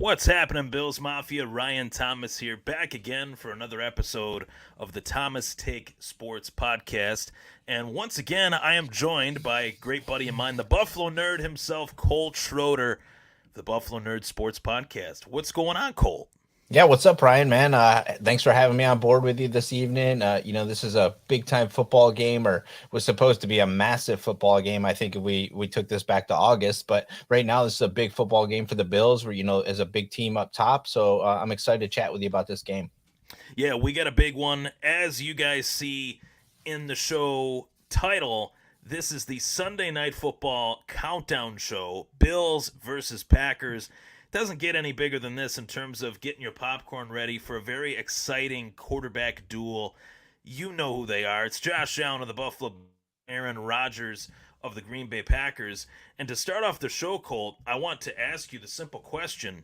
What's happening, Bills Mafia? Ryan Thomas here, back again for another episode of the Thomas Take Sports Podcast. And once again, I am joined by a great buddy of mine, the Buffalo Nerd himself, Colt Schroeder, the Buffalo Nerd Sports Podcast. What's going on, Colt? Yeah, what's up, Ryan, man? Thanks for having me on board with you this evening. This is a big time football game, or was supposed to be a massive football game. I think if we took this back to August, but right now this is a big football game for the Bills, where as a big team up top. So I'm excited to chat with you about this game. Yeah, we got a big one. As you guys see in the show title, this is the Sunday Night Football Countdown Show, Bills versus Packers. Doesn't get any bigger than this in terms of getting your popcorn ready for a very exciting quarterback duel. You know who they are. It's Josh Allen of the Buffalo, Aaron Rodgers of the Green Bay Packers. And to start off the show, Colt, I want to ask you the simple question.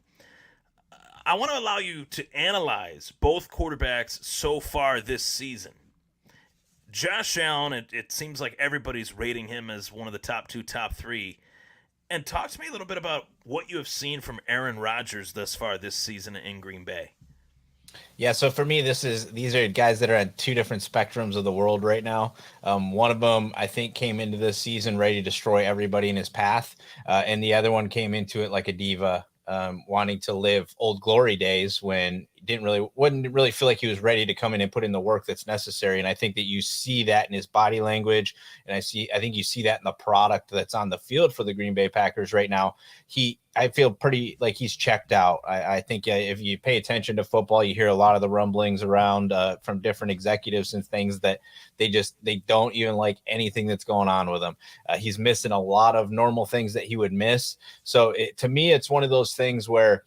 I want to allow you to analyze both quarterbacks so far this season. Josh Allen, it seems like everybody's rating him as one of the top two, top three. And talk to me a little bit about what you have seen from Aaron Rodgers thus far this season in Green Bay. Yeah, so for me, these are guys that are on two different spectrums of the world right now. One of them, I think, came into this season ready to destroy everybody in his path, and the other one came into it like a diva, wanting to live old glory days when wouldn't really feel like he was ready to come in and put in the work that's necessary. And I think that you see that in his body language, and I think you see that in the product that's on the field for the Green Bay Packers right now. I feel pretty like he's checked out. I think if you pay attention to football, you hear a lot of the rumblings around from different executives and things that they don't even like anything that's going on with him. He's missing a lot of normal things that he would miss. So to me, it's one of those things where,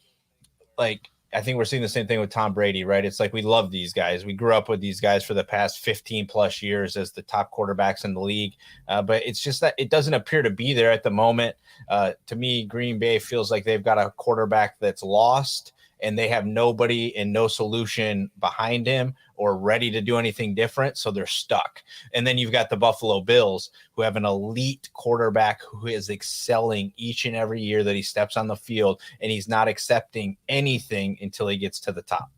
like, I think we're seeing the same thing with Tom Brady, right? It's like we love these guys. We grew up with these guys for the past 15 plus years as the top quarterbacks in the league. But it's just that it doesn't appear to be there at the moment. To me, Green Bay feels like they've got a quarterback that's lost, and they have nobody and no solution behind him or ready to do anything different. So they're stuck. And then you've got the Buffalo Bills, who have an elite quarterback who is excelling each and every year that he steps on the field, and he's not accepting anything until he gets to the top.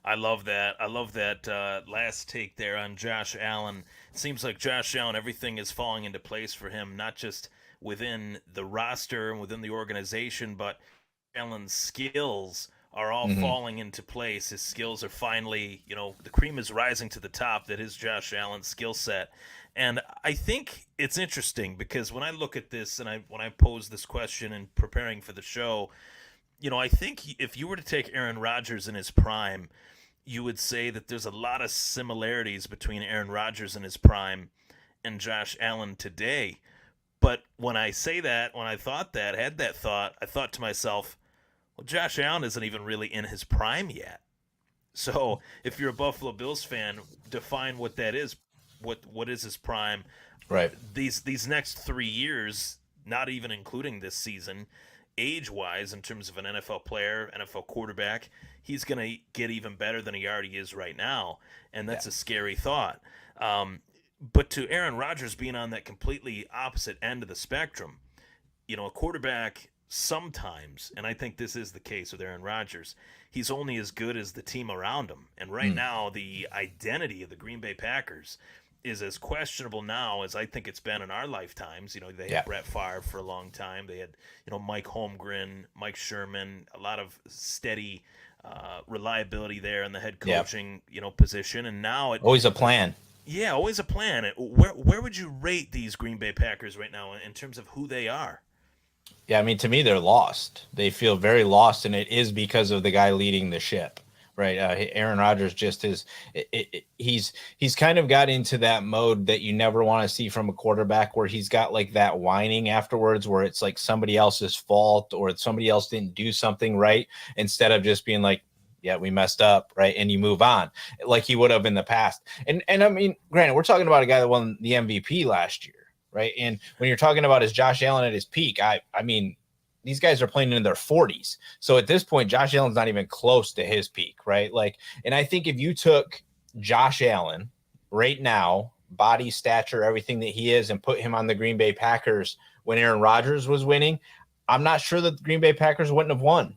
I love that. I love that last take there on Josh Allen. It seems like Josh Allen, everything is falling into place for him, not just within the roster and within the organization, but Allen's skills are all falling into place. His skills are finally, the cream is rising to the top. That is Josh Allen's skill set. And I think it's interesting because when I look at this and when I pose this question in preparing for the show, I think if you were to take Aaron Rodgers in his prime, you would say that there's a lot of similarities between Aaron Rodgers in his prime and Josh Allen today. But when I say that, when I had that thought, I thought to myself, well, Josh Allen isn't even really in his prime yet. So if you're a Buffalo Bills fan, define what that is. What is his prime? Right. These next 3 years, not even including this season, age-wise, in terms of an NFL player, NFL quarterback, he's going to get even better than he already is right now, and that's a scary thought. But to Aaron Rodgers being on that completely opposite end of the spectrum, a quarterback sometimes, and I think this is the case with Aaron Rodgers, he's only as good as the team around him. And right now, the identity of the Green Bay Packers is as questionable now as I think it's been in our lifetimes. They had Brett Favre for a long time. They had, Mike Holmgren, Mike Sherman, a lot of steady reliability there in the head coaching, position. And now Always a plan. Yeah, always a plan. Where would you rate these Green Bay Packers right now in terms of who they are? Yeah, I mean, to me, they're lost. They feel very lost, and it is because of the guy leading the ship, right? Aaron Rodgers just is. He's kind of got into that mode that you never want to see from a quarterback, where he's got like that whining afterwards, where it's like somebody else's fault or somebody else didn't do something right, instead of just being like, yeah, we messed up, right? And you move on like he would have in the past. And I mean, granted, we're talking about a guy that won the MVP last year. Right. And when you're talking about his Josh Allen at his peak, I mean, these guys are playing in their 40s. So at this point, Josh Allen's not even close to his peak. Right. And I think if you took Josh Allen right now, body, stature, everything that he is, and put him on the Green Bay Packers when Aaron Rodgers was winning, I'm not sure that the Green Bay Packers wouldn't have won.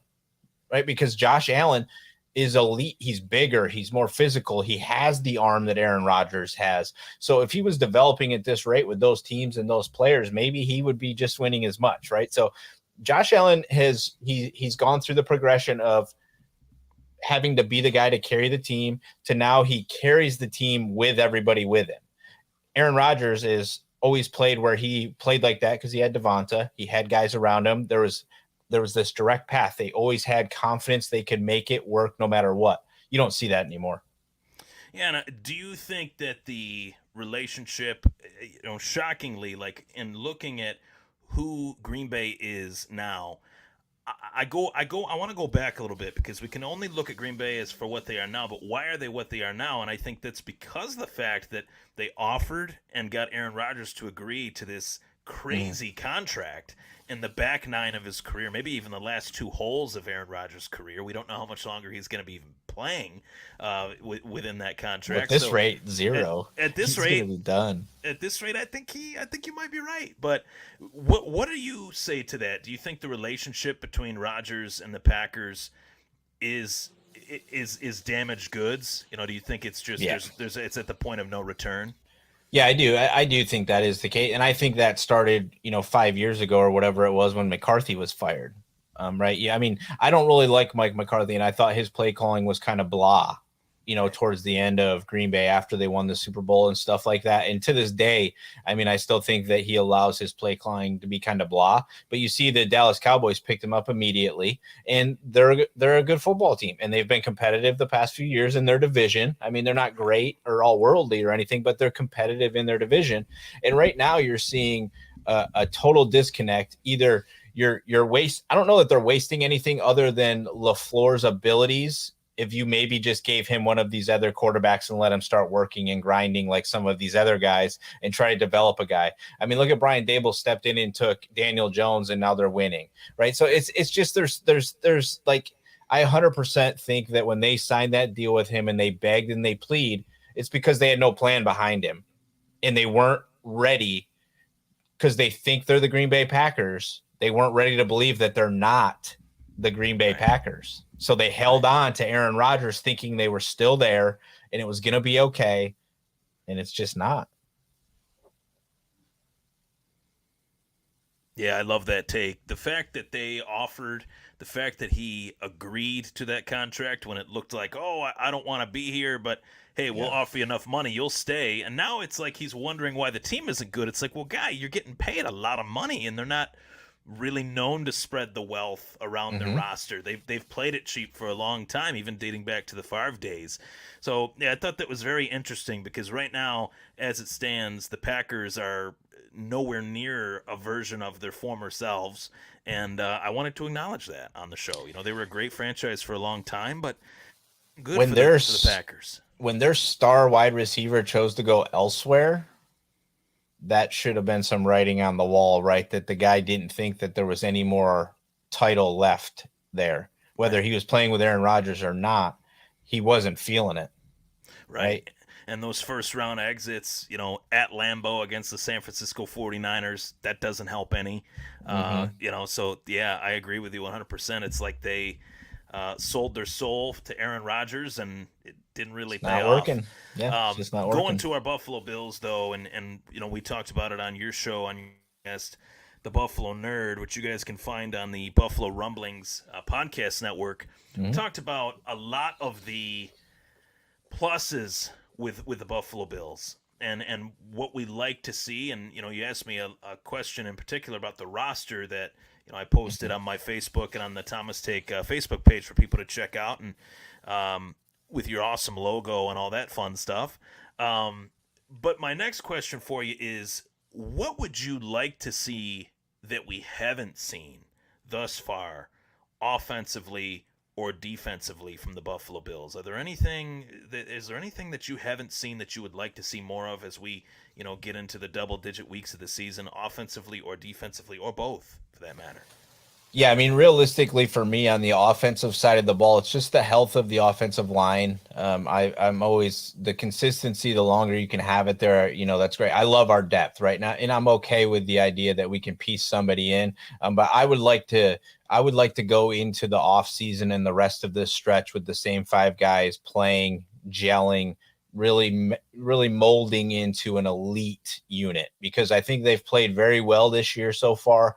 right? Because Josh Allen is elite. He's bigger. He's more physical. He has the arm that Aaron Rodgers has. So if he was developing at this rate with those teams and those players, maybe he would be just winning as much, right? So Josh Allen he's gone through the progression of having to be the guy to carry the team to now he carries the team with everybody with him. Aaron Rodgers is always played where he played like that because he had Devonta. He had guys around him. There was this direct path. They always had confidence they could make it work no matter what. You don't see that anymore. Yeah, and do you think that the relationship, shockingly, like in looking at who Green Bay is now, I want to go back a little bit because we can only look at Green Bay as for what they are now, but why are they what they are now? And I think that's because of the fact that they offered and got Aaron Rodgers to agree to this crazy contract in the back nine of his career, maybe even the last two holes of Aaron Rodgers' career. We don't know how much longer he's going to be even playing within that With contract. this So rate, zero. at this He's gonna rate, be done. I think you might be right. But what do you say to that? Do you think the relationship between Rodgers and the Packers is is damaged goods? Do you think it's just Yeah. there's it's at the point of no return? Yeah, I do. I do think that is the case, and I think that started, 5 years ago or whatever it was when McCarthy was fired. Right? Yeah, I mean, I don't really like Mike McCarthy, and I thought his play calling was kind of blah, towards the end of Green Bay after they won the Super Bowl and stuff like that. And to this day, I mean, I still think that he allows his play calling to be kind of blah. But you see, the Dallas Cowboys picked him up immediately, and they're a good football team, and they've been competitive the past few years in their division. I mean, they're not great or all worldly or anything, but they're competitive in their division. And right now, you're seeing a total disconnect. Either you're waste. I don't know that they're wasting anything other than LaFleur's abilities. If you maybe just gave him one of these other quarterbacks and let him start working and grinding like some of these other guys and try to develop a guy. I mean, look at Brian Dable stepped in and took Daniel Jones and now they're winning, right? So it's just there's like I 100% think that when they signed that deal with him and they begged and they plead, it's because they had no plan behind him and they weren't ready because they think they're the Green Bay Packers. They weren't ready to believe that they're not the Green Bay Packers. So they held on to Aaron Rodgers thinking they were still there and it was going to be okay. And it's just not. Yeah, I love that take. The fact that they offered, the fact that he agreed to that contract when it looked like, oh, I don't want to be here, but hey, we'll Yeah. offer you enough money, you'll stay. And now it's like he's wondering why the team isn't good. It's like, well, guy, you're getting paid a lot of money, and they're not really known to spread the wealth around their Mm-hmm. roster. They've played it cheap for a long time, even dating back to the Favre days. So yeah, I thought that was very interesting because right now, as it stands, the Packers are nowhere near a version of their former selves, and I wanted to acknowledge that on the show. They were a great franchise for a long time, but good When for the there's Packers. when their star wide receiver chose to go elsewhere, that should have been some writing on the wall, right? That the guy didn't think that there was any more title left there. Whether Right. he was playing with Aaron Rodgers or not, he wasn't feeling it, right? Right. And those first round exits, at Lambeau against the San Francisco 49ers, that doesn't help any. Mm-hmm. So yeah, I agree with you 100%. It's like they sold their soul to Aaron Rodgers and it didn't really It's pay not off. working. Yeah, it's just not Going working. to our Buffalo Bills, though, and we talked about it on your show, on your guest, the Buffalo Nerd, which you guys can find on the Buffalo Rumblings podcast network. Mm-hmm. Talked about a lot of the pluses with the Buffalo Bills and what we like to see. And you asked me a question in particular about the roster that I posted on my Facebook and on the Thomas Take Facebook page for people to check out, and with your awesome logo and all that fun stuff. But my next question for you is, what would you like to see that we haven't seen thus far, offensively or defensively, from the Buffalo Bills? Is there anything that you haven't seen that you would like to see more of as we, get into the double-digit weeks of the season, offensively or defensively, or both, for that matter? Yeah, I mean, realistically, for me on the offensive side of the ball, it's just the health of the offensive line. I'm always the consistency. The longer you can have it there, that's great. I love our depth right now, and I'm okay with the idea that we can piece somebody in. But I would like to go into the off season and the rest of this stretch with the same five guys playing, gelling, really molding into an elite unit, because I think they've played very well this year so far.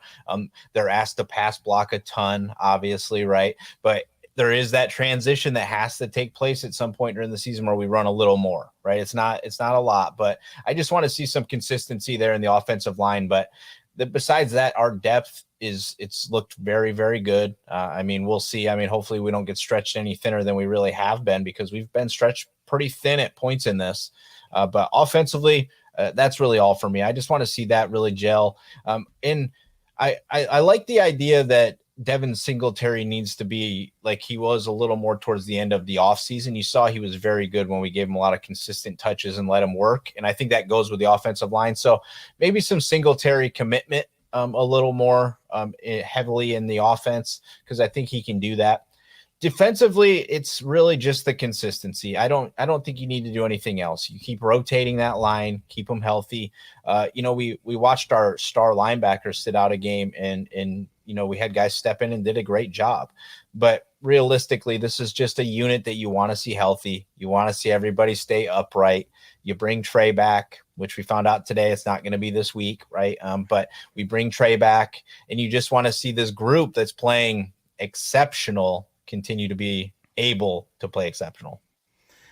They're asked to pass block a ton, obviously, right? But there is that transition that has to take place at some point during the season where we run a little more, right? It's not a lot, but I just want to see some consistency there in the offensive line. But besides that, our depth it's looked very, very good. I mean, we'll see. I mean, hopefully we don't get stretched any thinner than we really have been, because we've been stretched pretty thin at points in this. But offensively, that's really all for me. I just want to see that really gel. And I like the idea that Devin Singletary needs to be like he was a little more towards the end of the offseason. You saw he was very good when we gave him a lot of consistent touches and let him work. And I think that goes with the offensive line. So maybe some Singletary commitment a little more heavily in the offense, because I think he can do that. Defensively, it's really just the consistency. I don't think you need to do anything else. You keep rotating that line, keep them healthy. We watched our star linebackers sit out a game, and we had guys step in and did a great job. But realistically, this is just a unit that you want to see healthy. You want to see everybody stay upright. You bring Trey back, which we found out today it's not going to be this week, right? But we bring Trey back, and you just want to see this group that's playing exceptional continue to be able to play exceptional.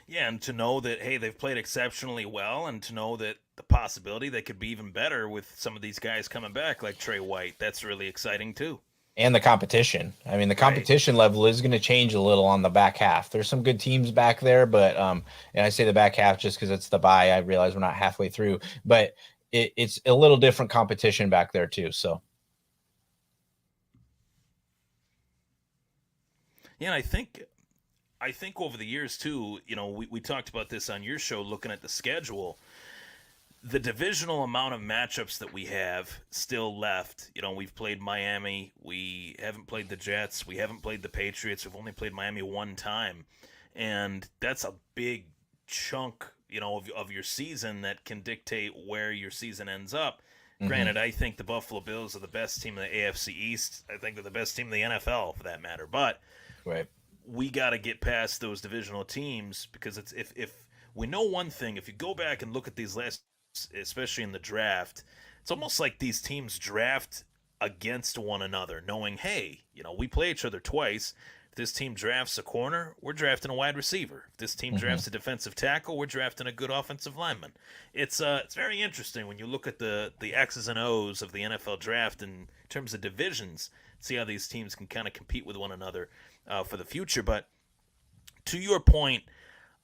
Yeah, and to know that, hey, they've played exceptionally well, and to know that the possibility they could be even better with some of these guys coming back, like Trey White, that's really exciting too. And the competition. I mean, the Right. competition level is going to change a little on the back half. There's some good teams back there, but and I say the back half just because it's the bye. I realize we're not halfway through, but it's a little different competition back there too. So Yeah, and I think over the years too, we talked about this on your show, looking at the schedule. The divisional amount of matchups that we have still left. We've played Miami. We haven't played the Jets. We haven't played the Patriots. We've only played Miami one time. And that's a big chunk, of your season that can dictate where your season ends up. mhm. Granted, I think the Buffalo Bills are the best team in the AFC East. I think they're the best team in the NFL for that matter. But Right. we got to get past those divisional teams, because it's if we know one thing, if you go back and look at these last, especially in the draft, it's almost like these teams draft against one another, knowing, hey, we play each other twice. If this team drafts a corner, we're drafting a wide receiver. If this team Mhm. drafts a defensive tackle, we're drafting a good offensive lineman. It's very interesting when you look at the X's and O's of the NFL draft in terms of divisions. See how these teams can kind of compete with one another for the future. But to your point,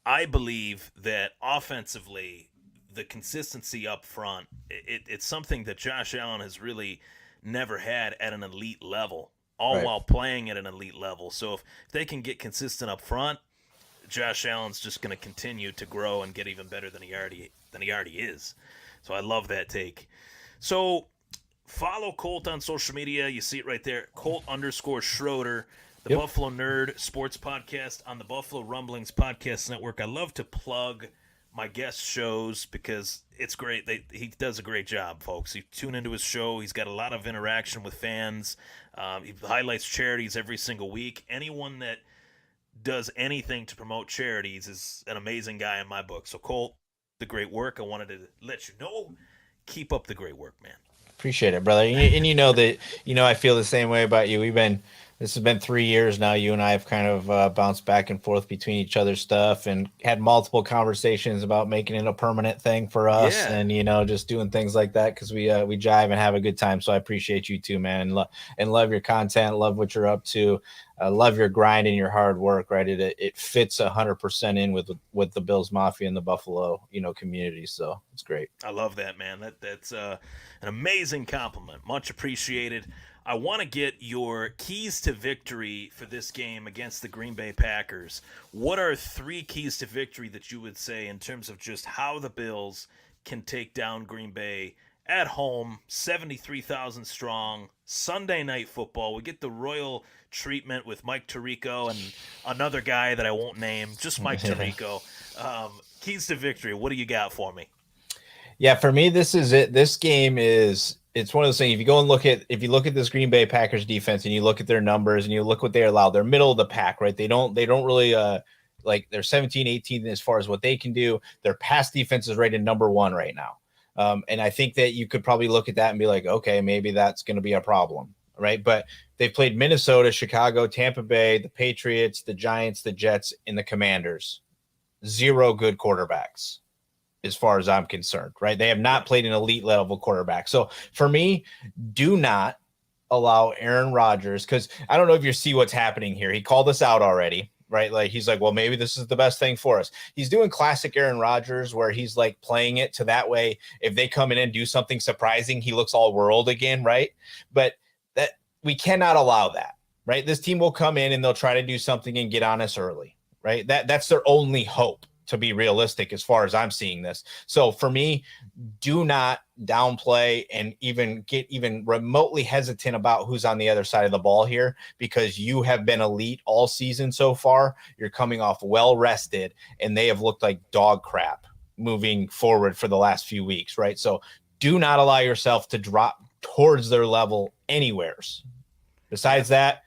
I believe that offensively, the consistency up front, it's something that Josh Allen has really never had at an elite level, all Right. while playing at an elite level. So if they can get consistent up front, Josh Allen's just going to continue to grow and get even better than he already is. So I love that take. So follow Colt on social media. You see it right there, Colt_Schroeder, the Yep. Buffalo Nerd Sports Podcast on the Buffalo Rumblings Podcast Network. I love to plug my guest shows because it's great. He does a great job, folks. You tune into his show. He's got a lot of interaction with fans. He highlights charities every single week. Anyone that does anything to promote charities is an amazing guy in my book. So, Colt, the great work. I wanted to let you know. Keep up the great work, man. Appreciate it, brother. And you know that I feel the same way about you. This has been 3 years now. You and I have kind of bounced back and forth between each other's stuff and had multiple conversations about making it a permanent thing for us, Yeah, and just doing things like that because we jive and have a good time. So I appreciate you too, man, and love your content, love what you're up to. I love your grind and your hard work. Right, it fits 100% in with the Bills Mafia and the Buffalo community. So it's great. I love that, man. That's an amazing compliment. Much appreciated. I want to get your keys to victory for this game against the Green Bay Packers. What are three keys to victory that you would say in terms of just how the Bills can take down Green Bay at home, 73,000 strong, Sunday night football. We get the royal treatment with Mike Tirico and another guy that I won't name, just Mike Tirico. Keys to victory. What do you got for me? Yeah, for me, this is it. This game is it's one of those things. If you look at this Green Bay Packers defense and you look at their numbers and you look what they allow, they're middle of the pack, right? They don't really like they're 17, 18 as far as what they can do. Their pass defense is rated number one right now. And I think that you could probably look at that and be like, okay, maybe that's going to be a problem, right? But they've played Minnesota, Chicago, Tampa Bay, the Patriots, the Giants, the Jets, and the Commanders. Zero good quarterbacks as far as I'm concerned, right? They have not played an elite level quarterback. So for me, do not allow Aaron Rodgers, because I don't know if you see what's happening here. He called us out already, right? Like he's like, well, maybe this is the best thing for us. He's doing classic Aaron Rodgers where he's like playing it to that way. If they come in and do something surprising, he looks all world again, right? But that we cannot allow that, right? This team will come in and they'll try to do something and get on us early, right? That's their only hope, to be realistic as far as I'm seeing this. So for me, do not downplay and even get even remotely hesitant about who's on the other side of the ball here, because you have been elite all season so far. You're coming off well rested and they have looked like dog crap moving forward for the last few weeks, right? So do not allow yourself to drop towards their level anywheres. Besides that,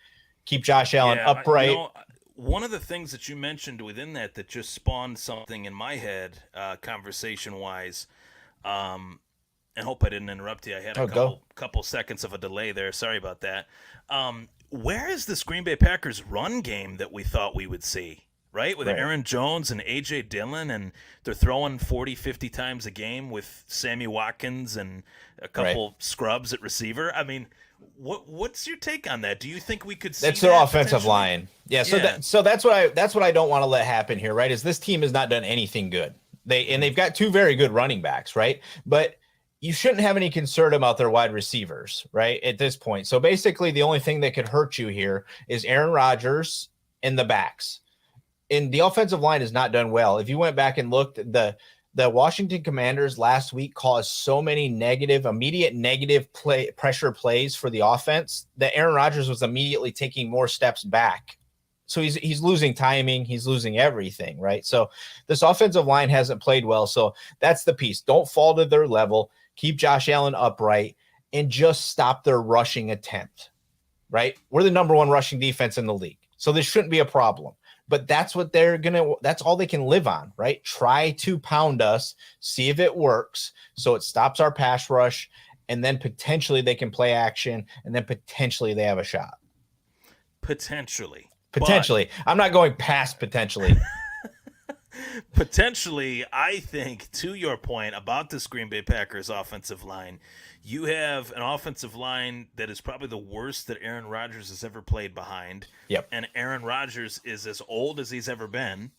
keep Josh Allen upright. One of the things that you mentioned within that just spawned something in my head, conversation-wise, and hope I didn't interrupt you. I had a couple seconds of a delay there. Sorry about that. Where is this Green Bay Packers run game that we thought we would see, right? With Aaron Jones and A.J. Dillon, and they're throwing 40, 50 times a game with Sammy Watkins and a couple scrubs at receiver. I mean, what's your take on that? Do you think we could see that's their offensive line? Yeah, so that's what I don't want to let happen here, right? Is this team has not done anything good. They've got two very good running backs, right? But you shouldn't have any concern about their wide receivers, right? At this point. So basically the only thing that could hurt you here is Aaron Rodgers and the backs. And the offensive line has not done well. If you went back and looked, the Washington Commanders last week caused so many immediate negative pressure plays for the offense that Aaron Rodgers was immediately taking more steps back. So he's losing timing. He's losing everything, right? So this offensive line hasn't played well. So that's the piece. Don't fall to their level. Keep Josh Allen upright and just stop their rushing attempt, right? We're the number one rushing defense in the league. So this shouldn't be a problem. But that's what that's all they can live on, right? Try to pound us, see if it works. So it stops our pass rush, and then potentially they can play action, and then potentially they have a shot. Potentially. I'm not going past potentially. Potentially, I think, to your point about this Green Bay Packers offensive line, you have an offensive line that is probably the worst that Aaron Rodgers has ever played behind. Yep. And Aaron Rodgers is as old as he's ever been,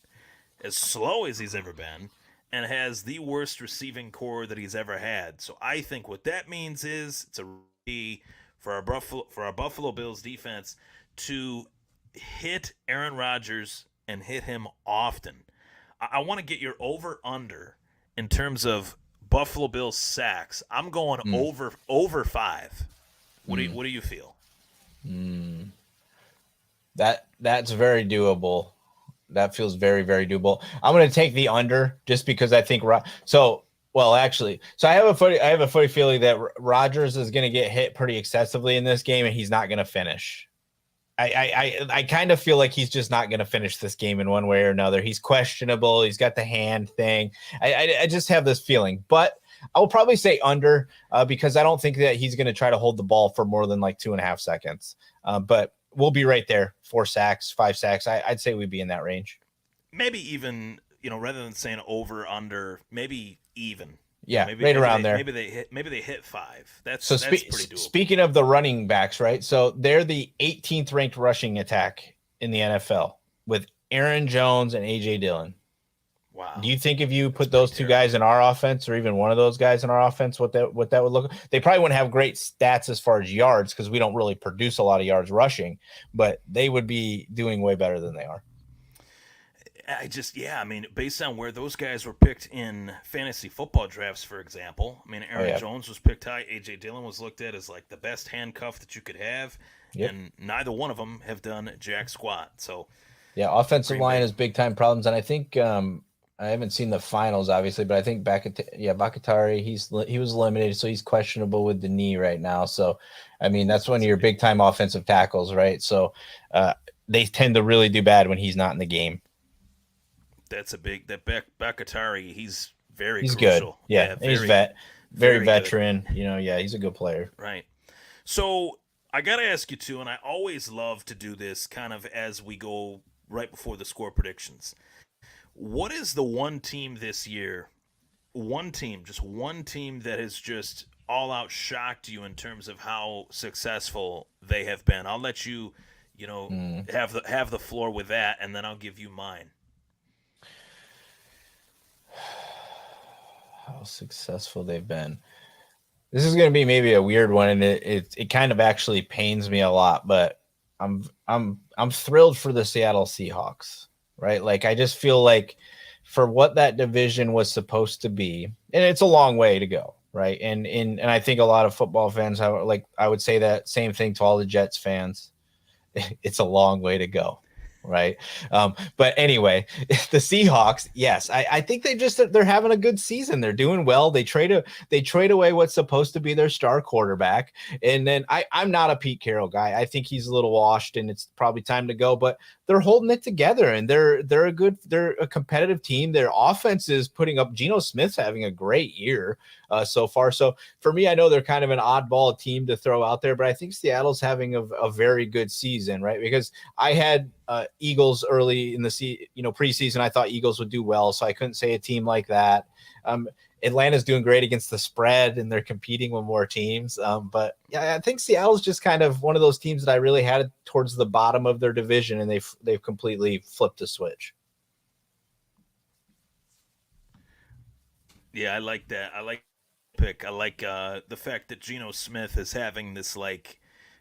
as slow as he's ever been, and has the worst receiving core that he's ever had. So I think what that means is it's a key for our Buffalo Bills defense to hit Aaron Rodgers and hit him often. I want to get your over-under in terms of Buffalo Bills sacks. I'm going over 5. What do you feel? That's very doable. That feels very, very doable. I'm going to take the under just because I think so I have a funny feeling that Rodgers is going to get hit pretty excessively in this game and he's not going to finish. I kind of feel like he's just not going to finish this game in one way or another. He's questionable. He's got the hand thing. I just have this feeling, but I will probably say under because I don't think that he's going to try to hold the ball for more than like 2.5 seconds. But we'll be right there. 4 sacks, 5 sacks. I'd say we'd be in that range. Maybe even, rather than saying over, under, maybe even. Yeah, right around there. Maybe they hit 5. That's pretty doable. Speaking of the running backs, right? So they're the 18th ranked rushing attack in the NFL with Aaron Jones and A.J. Dillon. Wow. Do you think if you put those two guys in our offense, or even one of those guys in our offense, what that would look? They probably wouldn't have great stats as far as yards because we don't really produce a lot of yards rushing, but they would be doing way better than they are. I just, yeah, I mean, based on where those guys were picked in fantasy football drafts, for example, I mean, Oh Aaron yeah. Jones was picked high. A.J. Dillon was looked at as like the best handcuff that you could have, Yep. and neither one of them have done jack squat. So, Yeah, offensive Green line Bay, has big time problems, and I think I haven't seen the finals obviously, but I think Bakatari he was eliminated, so he's questionable with the knee right now. So, I mean that's one of that's a your big big time offensive tackles, right? So, they tend to really do bad when he's not in the game. that's a big that Bakatari. He's very He's good, crucial. yeah, Yeah, and he's very, very very good. veteran. Yeah, he's a good player. Right. So I got to ask you too, and I always love to do this kind of as we go right before the score predictions. What is the one team this year? One team, just one team that has just all out shocked you in terms of how successful they have been. I'll let you, Mm, have the floor with that, and then I'll give you mine. how successful they've been. This is going to be maybe a weird one, and it kind of actually pains me a lot, but I'm thrilled for the Seattle Seahawks, right? Like I just feel like for what that division was supposed to be, and it's a long way to go, right? And I think a lot of football fans have like I would say that same thing to all the Jets fans. It's a long way to go, right? But anyway, the Seahawks, yes, I think they're having a good season. They're doing well. They trade away what's supposed to be their star quarterback, and then I'm not a Pete Carroll guy. I think he's a little washed, and it's probably time to go. But they're holding it together, and they're a competitive team. Their offense is putting up. Geno Smith's having a great year so far. So for me, I know they're kind of an oddball team to throw out there, but I think Seattle's having a very good season, right? Because I had Eagles early in the preseason. I thought Eagles would do well, so I couldn't say a team like that. Atlanta's doing great against the spread, and they're competing with more teams. But yeah, I think Seattle's just kind of one of those teams that I really had towards the bottom of their division, and they've completely flipped the switch. Yeah, I like that. I like pick. I like the fact that Geno Smith is having this like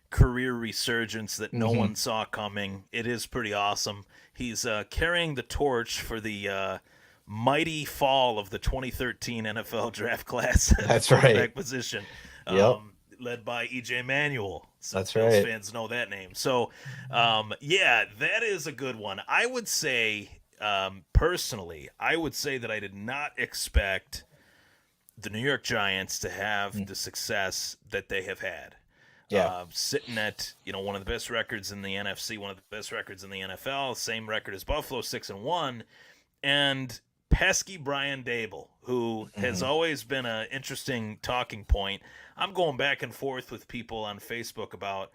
career resurgence that no Mm-hmm. one saw coming. It is pretty awesome. He's carrying the torch for the mighty fall of the 2013 NFL draft class at the That's right. quarterback position, Yep, led by EJ Manuel. Some that's Bills right. fans know that name. So, yeah, that is a good one. I would say, personally, I would say that I did not expect the New York Giants to have Mm, the success that they have had. yeah, Sitting at one of the best records in the NFC, one of the best records in the NFL, same record as Buffalo, 6-1, and pesky Brian Dable, who has mm-hmm. always been an interesting talking point. I'm going back and forth with people on Facebook about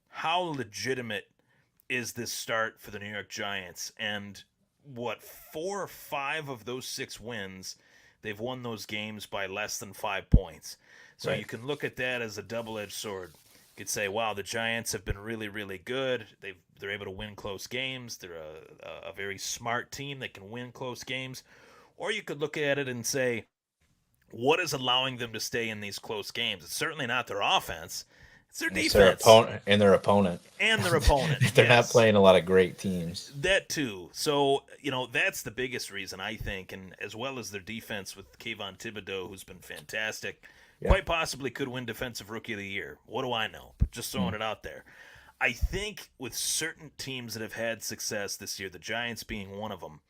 how legitimate is this start for the New York Giants, and what 4 or 5 of those 6 wins, they've won those games by less than 5 points. So Right. you can look at that as a double-edged sword. You could say, "Wow, the Giants have been really, really good. They're able to win close games. They're a very smart team that can win close games." Or you could look at it and say, "What is allowing them to stay in these close games? It's certainly not their offense; it's their It's their defense opponent and their opponent. and their opponent." They're not Yes, playing a lot of great teams. that too. So, that's the biggest reason I think, and as well as their defense with Kayvon Thibodeau, who's been fantastic, Yeah. quite possibly could win Defensive Rookie of the Year. What do I know? But just throwing Mm. it out there. I think with certain teams that have had success this year, the Giants being one of them,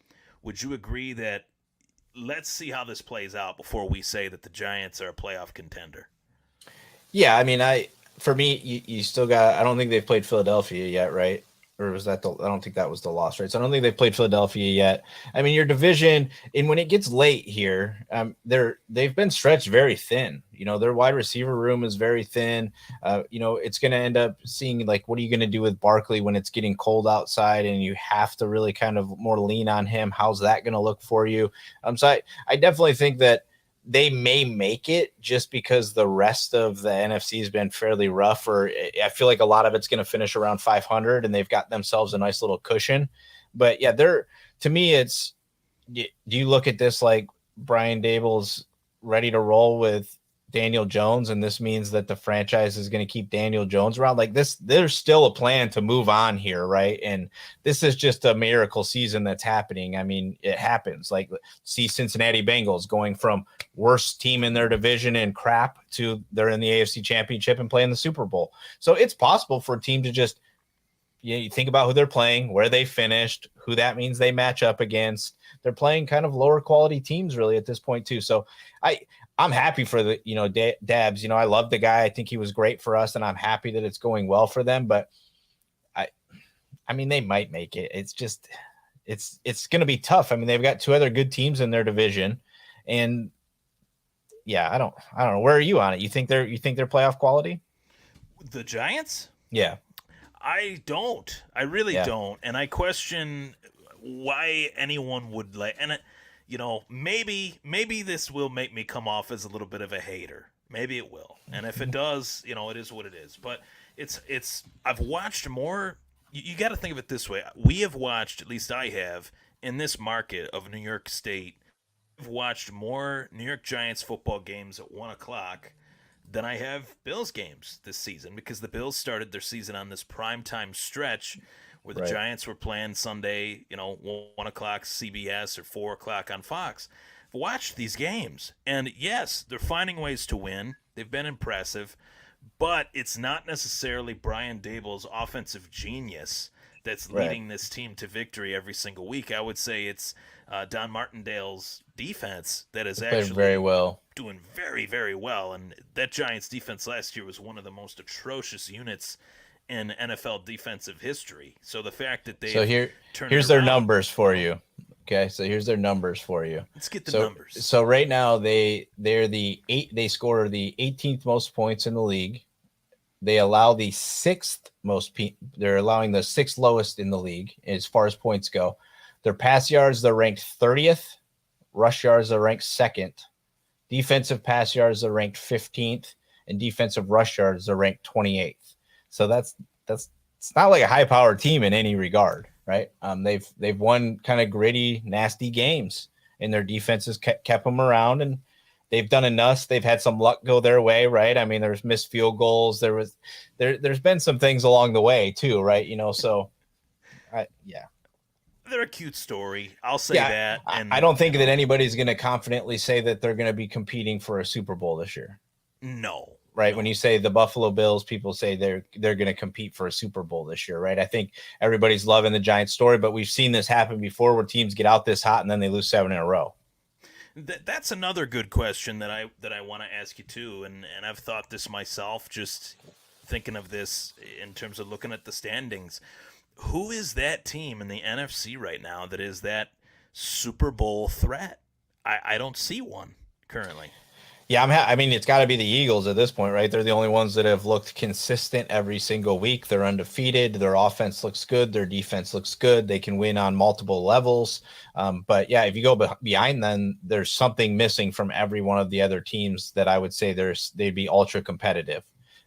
would you agree that let's see how this plays out before we say that the Giants are a playoff contender? Yeah, I mean, for me, you still got. I don't think they've played Philadelphia yet, right? Or was that the? I don't think that was the loss, right? So I don't think they've played Philadelphia yet. I mean, your division, and when it gets late here, they've been stretched very thin. Their wide receiver room is very thin. It's going to end up seeing like, what are you going to do with Barkley when it's getting cold outside, and you have to really kind of more lean on him? How's that going to look for you? So I definitely think that they may make it just because the rest of the NFC has been fairly rough, or I feel like a lot of it's going to finish around 500 and they've got themselves a nice little cushion. But yeah, to me, do you look at this like Brian Dable's ready to roll with Daniel Jones, and this means that the franchise is going to keep Daniel Jones around. Like this, there's still a plan to move on here, right? And this is just a miracle season that's happening. I mean, it happens. Like, see Cincinnati Bengals going from worst team in their division and crap to they're in the AFC Championship and playing the Super Bowl. So it's possible for a team to just, you think about who they're playing, where they finished, who that means they match up against. They're playing kind of lower quality teams really at this point too. So I'm happy for the, Dabs, I love the guy. I think he was great for us and I'm happy that it's going well for them, but I mean, they might make it. It's just, it's going to be tough. I mean, they've got two other good teams in their division and yeah, I don't know. Where are you on it? You think they're playoff quality? The Giants? Yeah. I don't. I really Yeah. don't. And I question why anyone would maybe this will make me come off as a little bit of a hater. Maybe it will. And if it does, it is what it is. But it's I've watched more. You got to think of it this way. We have watched, at least I have, in this market of New York State, I've watched more New York Giants football games at 1 o'clock than I have Bills games this season, because the Bills started their season on this primetime stretch where the Right. Giants were playing Sunday, 1 o'clock CBS or 4 o'clock on Fox. I've watched these games, and yes, they're finding ways to win. They've been impressive, but it's not necessarily Brian Dable's offensive genius that's Right. leading this team to victory every single week. I would say it's Don Martindale's defense that is They played actually very well. doing very, very well. And that Giants defense last year was one of the most atrocious units in NFL defensive history. So the fact that they Here's their numbers for you. Okay, so here's their numbers for you. Let's get the so, numbers. So right now they score the 18th most points in the league. They allow the they're allowing the sixth lowest in the league as far as points go. Their pass yards, they're ranked 30th. Rush yards, they're ranked second. Defensive pass yards, they're ranked 15th, and defensive rush yards, they're ranked 28th. So that's it's not like a high powered team in any regard, right? They've won kind of gritty, nasty games, and their defenses kept them around, and they've done enough. They've had some luck go their way, right? I mean, there's missed field goals. There's been some things along the way too, right? So, yeah. They're a cute story. I'll say that. And I don't think that anybody's going to confidently say that they're going to be competing for a Super Bowl this year. No. Right. No. When you say the Buffalo Bills, people say they're going to compete for a Super Bowl this year, right? I think everybody's loving the Giants story, but we've seen this happen before where teams get out this hot and then they lose 7 in a row. That's another good question that I want to ask you too, and I've thought this myself, just thinking of this in terms of looking at the standings. Who is that team in the NFC right now that is that Super Bowl threat? I don't see one currently. Yeah, I mean, it's got to be the Eagles at this point, right? They're the only ones that have looked consistent every single week. They're undefeated. Their offense looks good. Their defense looks good. They can win on multiple levels. But yeah, if you go behind them, there's something missing from every one of the other teams that I would say they'd be ultra competitive.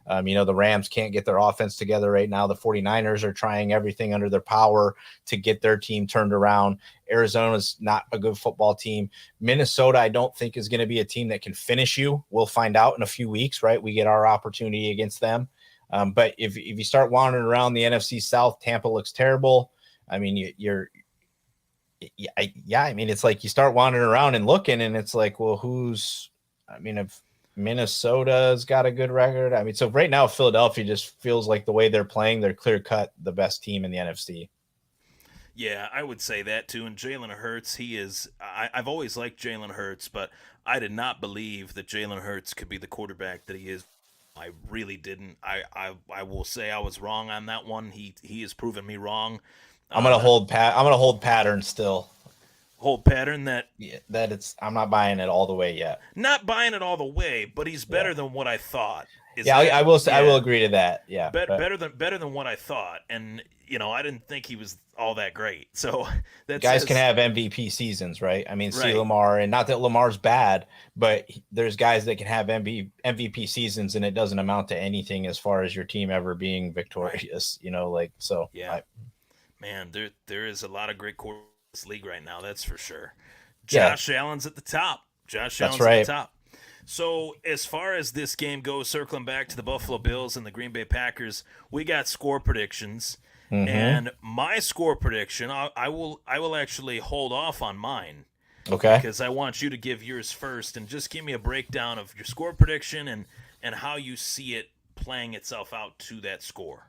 The Rams can't get their offense together right now. The 49ers are trying everything under their power to get their team turned around. Arizona's not a good football team. Minnesota, I don't think, is going to be a team that can finish you. We'll find out in a few weeks, right? We get our opportunity against them. But if you start wandering around the NFC South, Tampa looks terrible. I mean, I mean, it's like you start wandering around and looking, and it's like, well, if Minnesota's got a good record. I mean, so right now, Philadelphia just feels like the way they're playing, they're clear cut the best team in the NFC. Yeah, I would say that too. And Jalen Hurts, he is. I've always liked Jalen Hurts, but I did not believe that Jalen Hurts could be the quarterback that he is. I really didn't. I will say I was wrong on that one. He has proven me wrong. I'm gonna hold pattern still. Hold pattern that I'm not buying it all the way yet. Not buying it all the way, but he's better than what I thought. I will say, I will agree to that. Yeah, better than what I thought, and I didn't think he was all that great. So that guys can have MVP seasons, right? I mean, see Right. Lamar, and not that Lamar's bad, but there's guys that can have MVP seasons, and it doesn't amount to anything as far as your team ever being victorious. Yeah, man, there is a lot of great quarterbacks in this league right now. That's for sure. Yeah. Josh Allen's at the top. Josh That's Allen's right. at the top. So, as far as this game goes, circling back to the Buffalo Bills and the Green Bay Packers, we got score predictions. Mm-hmm. And my score prediction, I will actually hold off on mine Okay. because I want you to give yours first and just give me a breakdown of your score prediction and how you see it playing itself out to that score.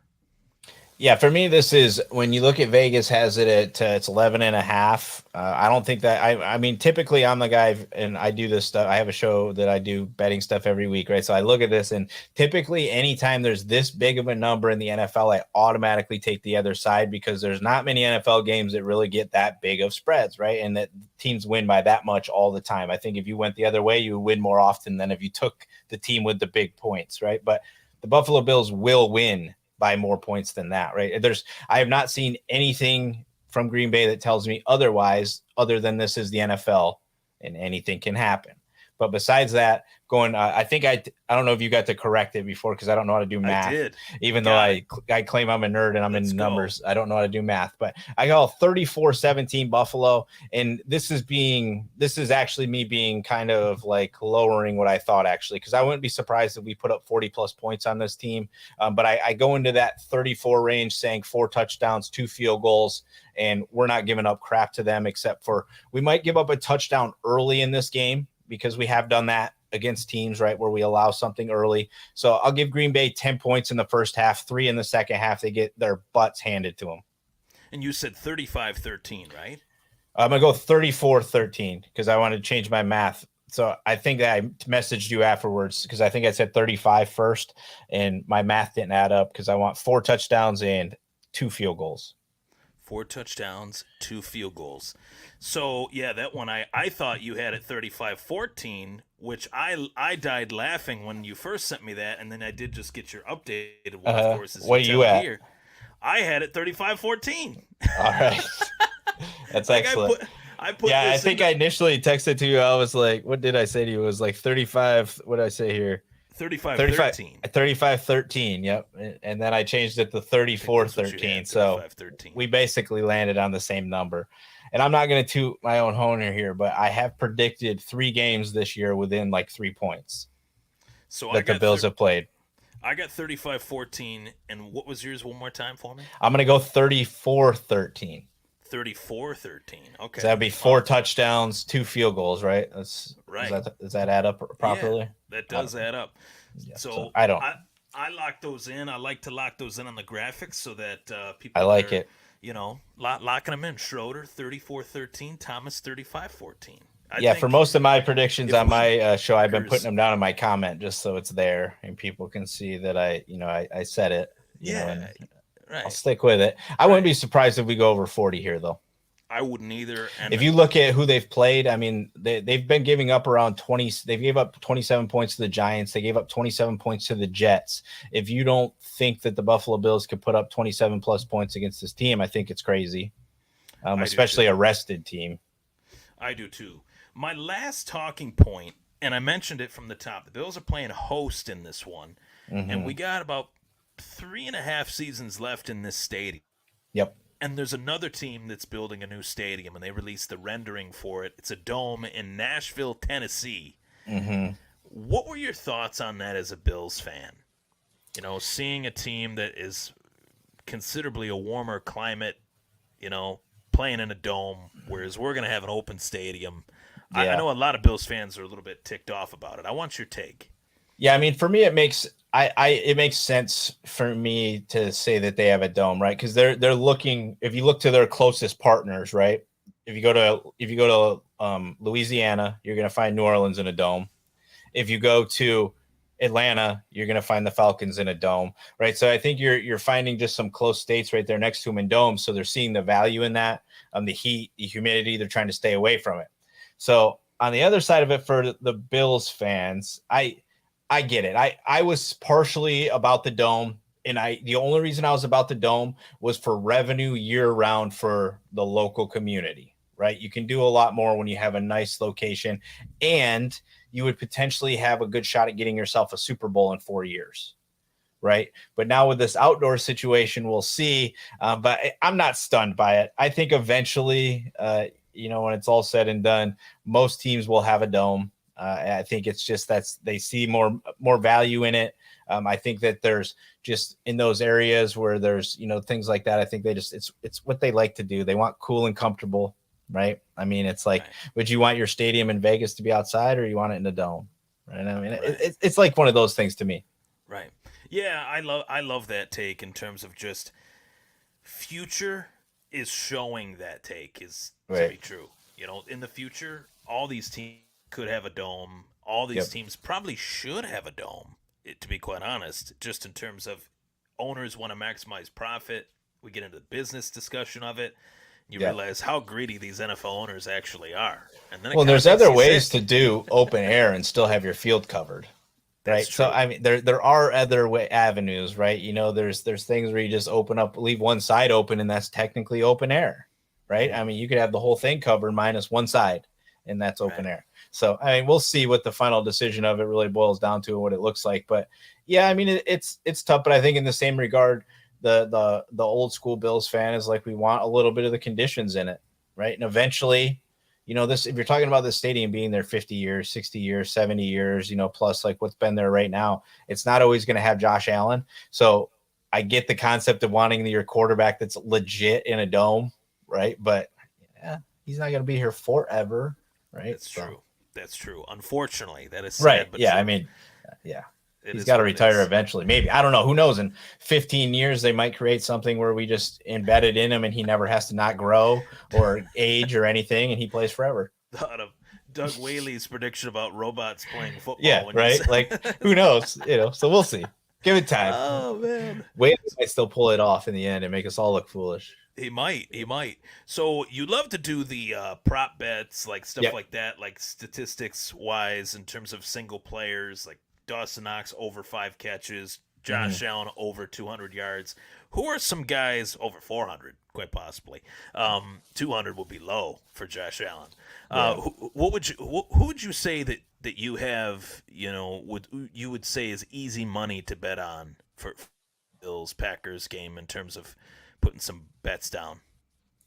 Yeah, for me, this is when you look at Vegas has it at it's 11 and a half. I don't think that I mean, typically I'm the guy and I do this stuff. I have a show that I do betting stuff every week, right? So I look at this and typically anytime there's this big of a number in the NFL, I automatically take the other side because there's not many NFL games that really get that big of spreads, right? And that teams win by that much all the time. I think if you went the other way, you would win more often than if you took the team with the big points, right? But the Buffalo Bills will win by more points than that, right? I have not seen anything from Green Bay that tells me otherwise, other than this is the NFL and anything can happen. But besides that, I think I don't know if you got to correct it before because I don't know how to do I math. did. Even though I claim I'm a nerd and I'm Let's in go. numbers, I don't know how to do math. But I got 34-17 Buffalo, and this is actually me being kind of like lowering what I thought actually because I wouldn't be surprised if we put up 40 plus points on this team. But I go into that 34 range saying 4 touchdowns, 2 field goals, and we're not giving up crap to them except for we might give up a touchdown early in this game because we have done that against teams, right, where we allow something early. So I'll give Green Bay 10 points in the first half, 3 in the second half. They get their butts handed to them. And you said 35-13, right? I'm going to go 34-13 because I wanted to change my math. So I think that I messaged you afterwards because I think I said 35 first, and my math didn't add up because I want 4 touchdowns and 2 field goals. 4 touchdowns, 2 field goals. So, yeah, that one I thought you had at 35-14, which I died laughing when you first sent me that, and then I did just get your updated one, of course, as what are you at? Here. I had it 35-14. All right. That's like excellent. I put yeah, I think I initially texted to you. I was like, what did I say to you? It was like 35. What did I say here? 35-13. 35-13. Yep. And then I changed it to 34-13. So we basically landed on the same number. And I'm not going to toot my own horn here, but I have predicted 3 games this year within like 3 points. So that the Bills have played. I got 35-14. And what was yours one more time for me? I'm going to go 34-13. 34-13. Okay. So that'd be 4 touchdowns, 2 field goals, right? That's right. Does that add up properly? Yeah, that does add up. Yeah, so I don't. I lock those in. I like to lock those in on the graphics so that people. I like it. You know, locking them in. Schroeder 34-13, Thomas 35-14. For most of my predictions on my show, I've been putting them down in my comment just so it's there and people can see that I said it. Right. I'll stick with it. I wouldn't be surprised if we go over 40 here, though. I wouldn't either. And if you look at who they've played, I mean, they've been giving up around 20. They gave up 27 points to the Giants. They gave up 27 points to the Jets. If you don't think that the Buffalo Bills could put up 27 plus points against this team, I think it's crazy, especially a rested team. I do too. My last talking point, and I mentioned it from the top, the Bills are playing host in this one, and we got about 3.5 seasons left in this stadium. Yep. And there's another team that's building a new stadium, and they released the rendering for it. It's a dome in Nashville, Tennessee. What were your thoughts on that as a Bills fan? You know, seeing a team that is considerably a warmer climate, you know, playing in a dome, whereas we're going to have an open stadium. Yeah. I know a lot of Bills fans are a little bit ticked off about it. I want your take. Yeah, I mean, for me, it makes sense for me to say that they have a dome, right? Because they're looking. If you look to their closest partners, right? If you go to Louisiana, you're going to find New Orleans in a dome. If you go to Atlanta, you're going to find the Falcons in a dome, right? So I think you're finding just some close states right there next to them in domes. So they're seeing the value in that. The heat, the humidity, they're trying to stay away from it. So on the other side of it, for the Bills fans, I get it. I was partially about the dome, and the only reason I was about the dome was for revenue year round for the local community, right? You can do a lot more when you have a nice location, and you would potentially have a good shot at getting yourself a Super Bowl in 4 years, right? But now with this outdoor situation, we'll see. But I'm not stunned by it. I think eventually, when it's all said and done, most teams will have a dome. I think it's just they see more value in it. I think that there's just in those areas where there's things like that. I think it's what they like to do. They want cool and comfortable, right? I mean, it's like, Right. would you want your stadium in Vegas to be outside or you want it in a dome? Right? I mean, Right. it's like one of those things to me. Right. Yeah, I love that take in terms of just future is showing that take is to Right. be true. In the future, all these teams could have a dome. All these Yep. teams probably should have a dome, to be quite honest, just in terms of owners want to maximize profit. We get into the business discussion of it. You Yeah. realize how greedy these NFL owners actually are. And then it Well, kind of there's makes other you ways sick. to do open air and still have your field covered. That's Right. So true. I mean, there are other avenues, right? There's things where you just open up, leave one side open, and that's technically open air, right? I Hmm. mean, you could have the whole thing covered minus one side, and that's open Right. air. So I mean, we'll see what the final decision of it really boils down to and what it looks like. But yeah, I mean, it's tough. But I think in the same regard, the old school Bills fan is like, we want a little bit of the conditions in it, right? And eventually, this, if you're talking about the stadium being there 50 years, 60 years, 70 years, plus like what's been there right now, it's not always going to have Josh Allen. So I get the concept of wanting your quarterback that's legit in a dome, right? But yeah, he's not going to be here forever, right? That's So true. That's true. Unfortunately, that is right, sad but yeah, I true. mean, yeah, It he's is got to what it retire is. eventually. Maybe, I don't know. Who knows? In 15 years, they might create something where we just embed it in him, and he never has to not grow or age or anything, and he plays forever. Thought of Doug Whaley's prediction about robots playing football Yeah, when you right. said, Like, who knows? So we'll see. Give it time. "Oh man, Wade might still pull it off in the end and make us all look foolish. he might, he might." So you love to do the prop bets, like stuff Yep. like that, like statistics wise, in terms of single players, like Dawson Knox over 5 catches, Hmm. Josh Allen over 200 yards. Who are some guys over 400, quite possibly? 200 would be low for Josh Allen. Yeah. Who would you say that you have, would say is easy money to bet on for Bills Packers game in terms of putting some bets down?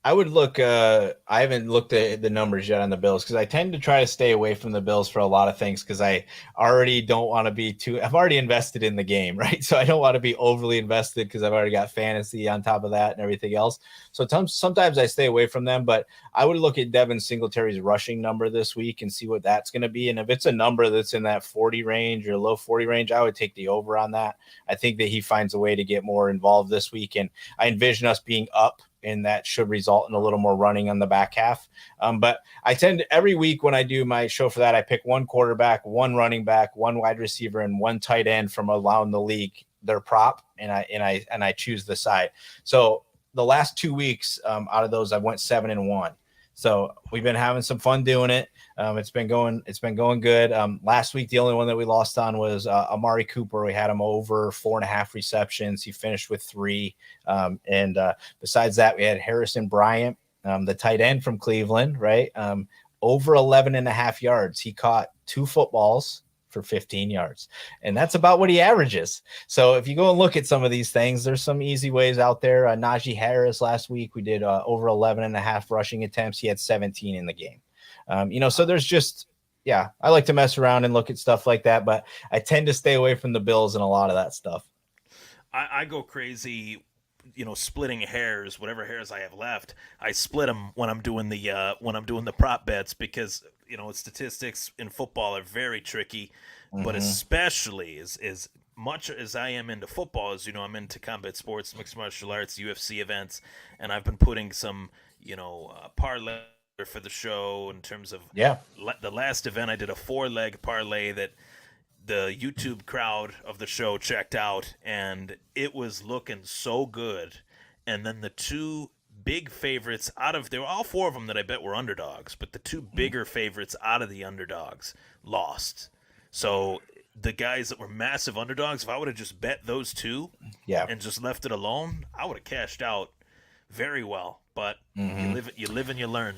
I would look. I haven't looked at the numbers yet on the Bills because I tend to try to stay away from the Bills for a lot of things because I already don't want to be too. I've already invested in the game, right? So I don't want to be overly invested because I've already got fantasy on top of that and everything else. So sometimes I stay away from them. But I would look at Devin Singletary's rushing number this week and see what that's going to be. And if it's a number that's in that 40 range or low 40 range, I would take the over on that. I think that he finds a way to get more involved this week, and I envision us being up, and that should result in a little more running on the back half. But I tend to, every week when I do my show for that, I pick one quarterback, one running back, one wide receiver, and one tight end from around the league, their prop, and I choose the side. So the last 2 weeks, out of those, I went 7-1. So we've been having some fun doing it. It's been going good. Last week, the only one that we lost on was Amari Cooper. We had him over 4.5 receptions. He finished with 3. And besides that, we had Harrison Bryant, the tight end from Cleveland, right? Over 11.5 yards. He caught 2 footballs for 15 yards. And that's about what he averages. So if you go and look at some of these things, there's some easy ways out there. Najee Harris last week, we did over 11.5 rushing attempts. He had 17 in the game. So there's just, yeah, I like to mess around and look at stuff like that, but I tend to stay away from the Bills and a lot of that stuff. I go crazy, splitting hairs, whatever hairs I have left. I split them when I'm doing the prop bets because statistics in football are very tricky, but Mm-hmm. especially as much as I am into football, as I'm into combat sports, mixed martial arts, UFC events, and I've been putting some parlay for the show in terms of Yeah. the last event. I did a 4-leg parlay that the YouTube crowd of the show checked out, and it was looking so good. And then the two big favorites they were all 4 of them that I bet were underdogs, but the 2 bigger favorites out of the underdogs lost. So the guys that were massive underdogs, if I would have just bet those 2 Yeah. and just left it alone, I would have cashed out very well. But Mm-hmm. you live and you learn.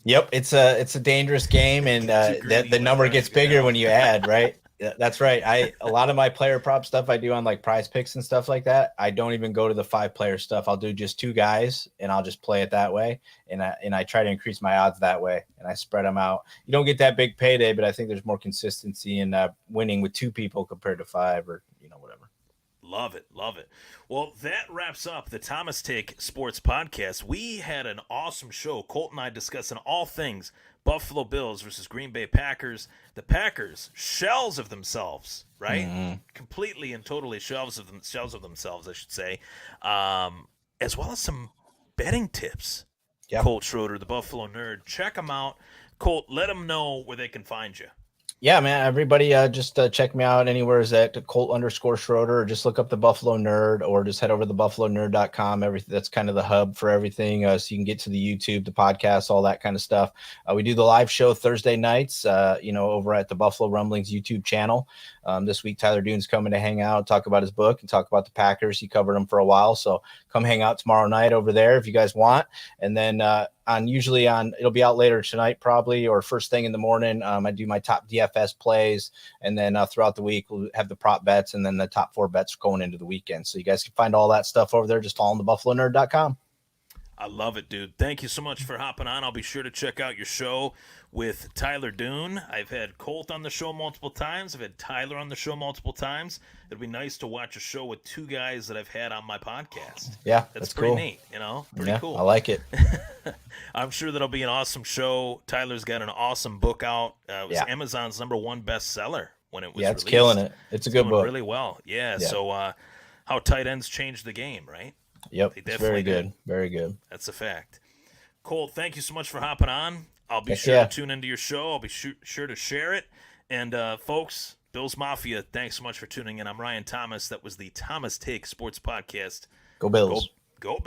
Yep. It's a dangerous game, and Too greedy the when number times gets get bigger down. when you add, right? Yeah, that's right. A lot of my player prop stuff I do on like Prize Picks and stuff like that. I don't even go to the 5-player stuff. I'll do just 2 guys and I'll just play it that way. And I try to increase my odds that way, and I spread them out. You don't get that big payday, but I think there's more consistency in winning with 2 people compared to 5, or whatever. Love it. Love it. Well, that wraps up the Thomas Take Sports Podcast. We had an awesome show. Colt and I discussing all things Buffalo Bills versus Green Bay Packers. The Packers, shells of themselves, right? Mm-hmm. Completely and totally shells of themselves, I should say. As well as some betting tips. Yeah. Colt Schroeder, the Buffalo Nerd. Check them out. Colt, let them know where they can find you. Yeah, man. Everybody, just check me out anywhere is at Colt_Schroeder, or just look up the Buffalo Nerd, or just head over to buffalonerd.com. Everything that's kind of the hub for everything. So you can get to the YouTube, the podcast, all that kind of stuff. We do the live show Thursday nights, over at the Buffalo Rumblings YouTube channel. This week, Tyler Dune's coming to hang out, talk about his book, and talk about the Packers. He covered them for a while. So come hang out tomorrow night over there if you guys want. And then, it'll be out later tonight probably, or first thing in the morning. I do my top DFS plays, and then throughout the week we'll have the prop bets, and then the top 4 bets going into the weekend. So you guys can find all that stuff over there. Just follow the buffalonerd.com. I love it, dude. Thank you so much for hopping on. I'll be sure to check out your show with Tyler Dune. I've had Colt on the show multiple times. I've had Tyler on the show multiple times. It'd be nice to watch a show with 2 guys that I've had on my podcast. Yeah, that's pretty cool. Neat, pretty cool. I like it. I'm sure that'll be an awesome show. Tyler's got an awesome book out. It was Amazon's #1 bestseller when it was released. It's killing it. It's a good book. Really well. Yeah. So how tight ends change the game, right? Yep, it's very good. Very good. That's a fact. Colt, thank you so much for hopping on. I'll be sure to tune into your show. I'll be sure to share it. And folks, Bills Mafia, thanks so much for tuning in. I'm Ryan Thomas. That was the Thomas Take Sports Podcast. Go Bills. Go